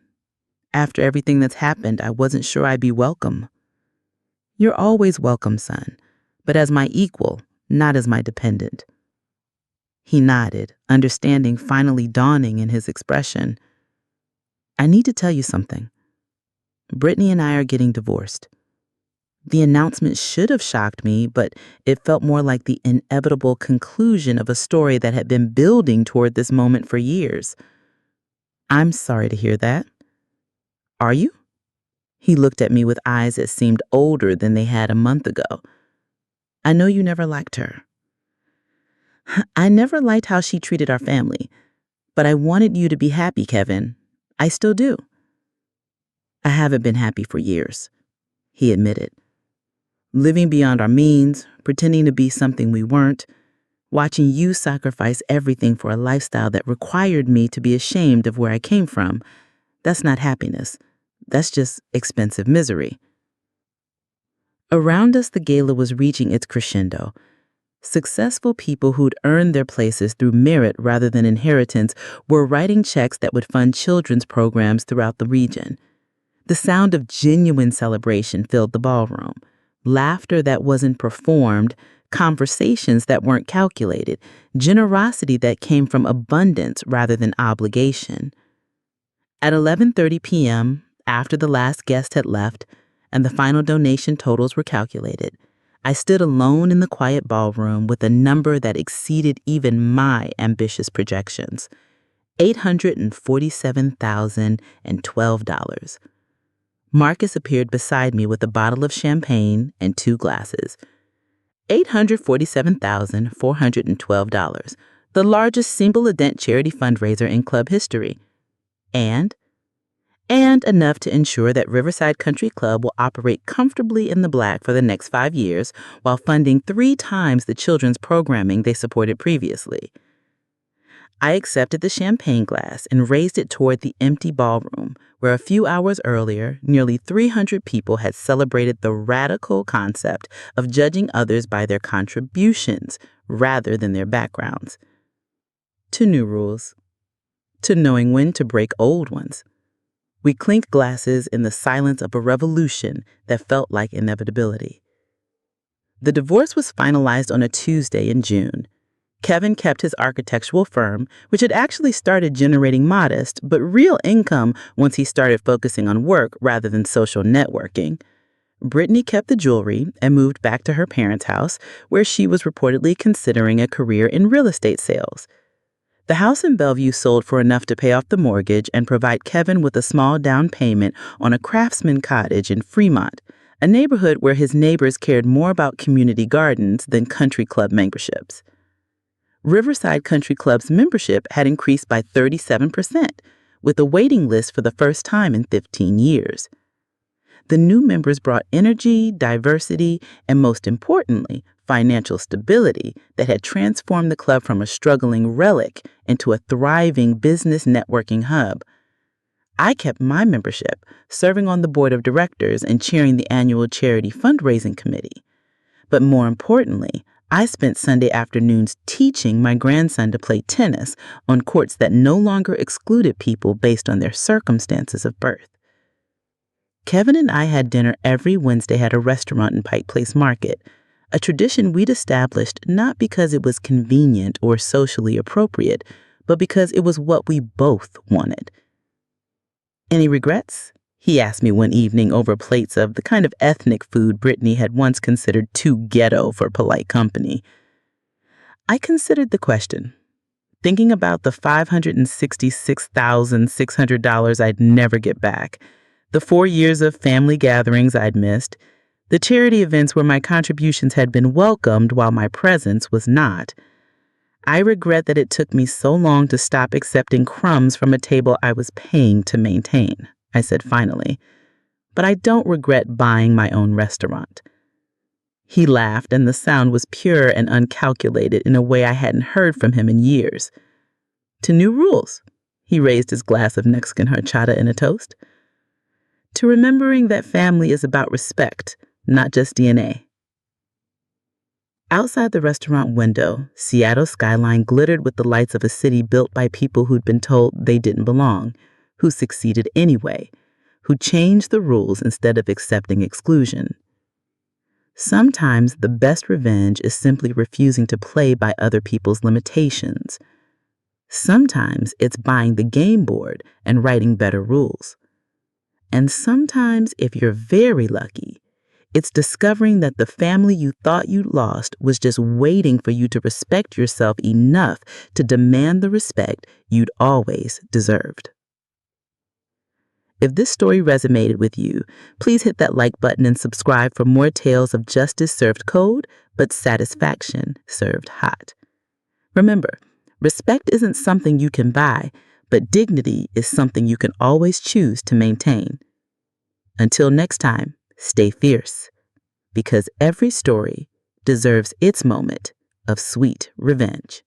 After everything that's happened, I wasn't sure I'd be welcome. "You're always welcome, son, but as my equal, not as my dependent." He nodded, understanding finally dawning in his expression. "I need to tell you something. Brittany and I are getting divorced." The announcement should have shocked me, but it felt more like the inevitable conclusion of a story that had been building toward this moment for years. "I'm sorry to hear that." "Are you?" He looked at me with eyes that seemed older than they had a month ago. "I know you never liked her." "I never liked how she treated our family, but I wanted you to be happy, Kevin. I still do." I haven't been happy for years, he admitted. Living beyond our means, pretending to be something we weren't, watching you sacrifice everything for a lifestyle that required me to be ashamed of where I came from. That's not happiness. That's just expensive misery. Around us, the gala was reaching its crescendo. Successful people who'd earned their places through merit rather than inheritance were writing checks that would fund children's programs throughout the region. The sound of genuine celebration filled the ballroom. Laughter that wasn't performed, conversations that weren't calculated, generosity that came from abundance rather than obligation. At 11:30 p.m., after the last guest had left and the final donation totals were calculated, I stood alone in the quiet ballroom with a number that exceeded even my ambitious projections: $847,012. Marcus appeared beside me with a bottle of champagne and 2 glasses. $847,412, the largest single-event charity fundraiser in club history. And enough to ensure that Riverside Country Club will operate comfortably in the black for the next 5 years while funding 3 times the children's programming they supported previously. I accepted the champagne glass and raised it toward the empty ballroom, where a few hours earlier, nearly 300 people had celebrated the radical concept of judging others by their contributions rather than their backgrounds. To new rules. To knowing when to break old ones. We clinked glasses in the silence of a revolution that felt like inevitability. The divorce was finalized on a Tuesday in June. Kevin kept his architectural firm, which had actually started generating modest but real income once he started focusing on work rather than social networking. Brittany kept the jewelry and moved back to her parents' house, where she was reportedly considering a career in real estate sales. The house in Bellevue sold for enough to pay off the mortgage and provide Kevin with a small down payment on a craftsman cottage in Fremont, a neighborhood where his neighbors cared more about community gardens than country club memberships. Riverside Country Club's membership had increased by 37%, with a waiting list for the first time in 15 years. The new members brought energy, diversity, and most importantly, financial stability that had transformed the club from a struggling relic into a thriving business networking hub. I kept my membership, serving on the board of directors and chairing the annual charity fundraising committee. But more importantly, I spent Sunday afternoons teaching my grandson to play tennis on courts that no longer excluded people based on their circumstances of birth. Kevin and I had dinner every Wednesday at a restaurant in Pike Place Market, a tradition we'd established not because it was convenient or socially appropriate, but because it was what we both wanted. "Any regrets?" he asked me one evening over plates of the kind of ethnic food Brittany had once considered too ghetto for polite company. I considered the question, thinking about the $566,600 I'd never get back, the 4 years of family gatherings I'd missed, the charity events where my contributions had been welcomed while my presence was not. I regret that it took me so long to stop accepting crumbs from a table I was paying to maintain, I said finally. But I don't regret buying my own restaurant. He laughed, and the sound was pure and uncalculated in a way I hadn't heard from him in years. To new rules. He raised his glass of Mexican horchata in a toast. To remembering that family is about respect, not just DNA. Outside the restaurant window, Seattle's skyline glittered with the lights of a city built by people who'd been told they didn't belong, who succeeded anyway, who changed the rules instead of accepting exclusion. Sometimes the best revenge is simply refusing to play by other people's limitations. Sometimes it's buying the game board and writing better rules. And sometimes, if you're very lucky, it's discovering that the family you thought you'd lost was just waiting for you to respect yourself enough to demand the respect you'd always deserved. If this story resonated with you, please hit that like button and subscribe for more tales of justice served cold, but satisfaction served hot. Remember, respect isn't something you can buy, but dignity is something you can always choose to maintain. Until next time, stay fierce, because every story deserves its moment of sweet revenge.